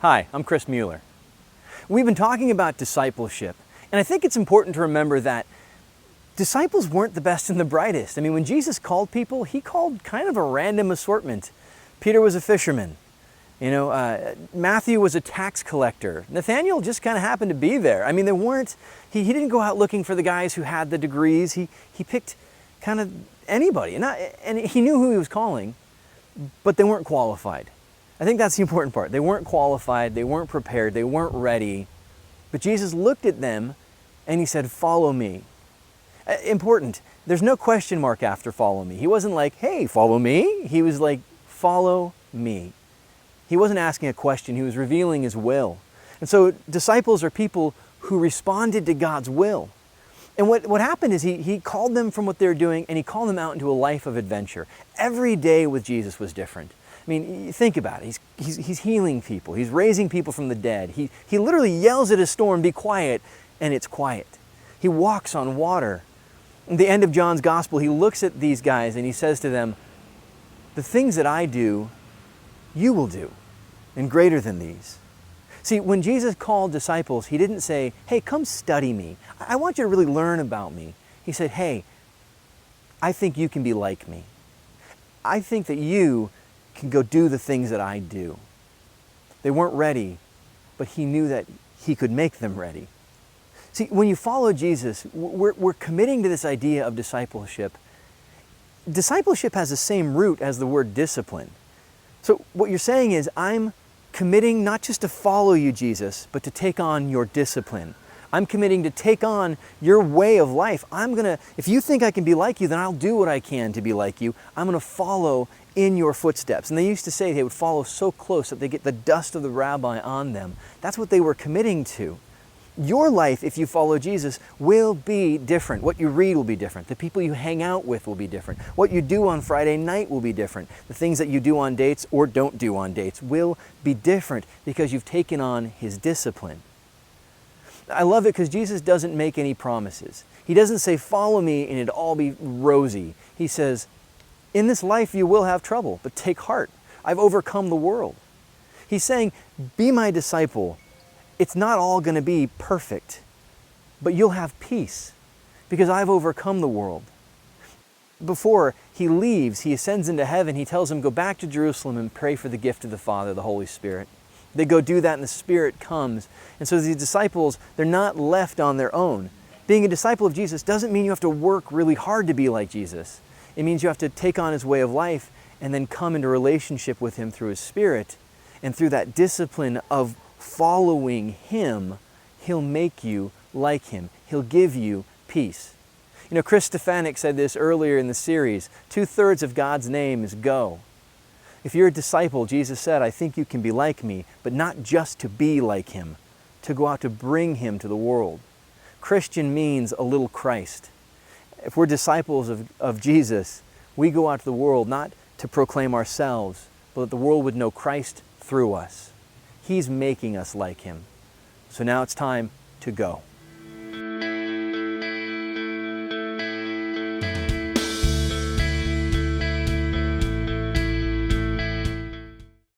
Hi, I'm Chris Mueller. We've been talking about discipleship, and I think it's important to remember that disciples weren't the best and the brightest. I mean, when Jesus called people, he called kind of a random assortment. Peter was a fisherman. Matthew was a tax collector. Nathaniel just kind of happened to be there. I mean, he didn't go out looking for the guys who had the degrees. He picked kind of anybody, and he knew who he was calling, but they weren't qualified. I think that's the important part. They weren't qualified, they weren't prepared, they weren't ready. But Jesus looked at them and he said, "Follow me." Important. There's no question mark after "follow me." He wasn't like, "Hey, follow me." He was like, "Follow me." He wasn't asking a question, he was revealing his will. And so disciples are people who responded to God's will. And what happened is he called them from what they were doing and he called them out into a life of adventure. Every day with Jesus was different. I mean, think about it. He's healing people. He's raising people from the dead. He literally yells at a storm, "Be quiet," and it's quiet. He walks on water. At the end of John's gospel, he looks at these guys and he says to them, "The things that I do, you will do, and greater than these." See, when Jesus called disciples, he didn't say, "Hey, come study me. I want you to really learn about me." He said, "Hey, I think you can be like me. I think that you can go do the things that I do." They weren't ready, but he knew that he could make them ready. See, when you follow Jesus, we're committing to this idea of discipleship. Discipleship has the same root as the word discipline. So what you're saying is, I'm committing not just to follow you, Jesus, but to take on your discipline. I'm committing to take on your way of life. If you think I can be like you, then I'll do what I can to be like you. I'm going to follow in your footsteps. And they used to say they would follow so close that they get the dust of the rabbi on them. That's what they were committing to. Your life, if you follow Jesus, will be different. What you read will be different. The people you hang out with will be different. What you do on Friday night will be different. The things that you do on dates or don't do on dates will be different because you've taken on his discipline. I love it because Jesus doesn't make any promises. He doesn't say, "Follow me and it'll all be rosy." He says, "In this life you will have trouble, but take heart. I've overcome the world." He's saying, "Be my disciple. It's not all going to be perfect, but you'll have peace because I've overcome the world." Before he leaves, he ascends into heaven. He tells them, "Go back to Jerusalem and pray for the gift of the Father, the Holy Spirit." They go do that and the Spirit comes. And so these disciples, they're not left on their own. Being a disciple of Jesus doesn't mean you have to work really hard to be like Jesus. It means you have to take on his way of life and then come into relationship with him through his Spirit. And through that discipline of following him, he'll make you like him. He'll give you peace. Chris Stefanick said this earlier in the series, 2/3 of God's name is go. If you're a disciple, Jesus said, "I think you can be like me," but not just to be like him, to go out to bring him to the world. Christian means a little Christ. If we're disciples of Jesus, we go out to the world not to proclaim ourselves, but that the world would know Christ through us. He's making us like him. So now it's time to go.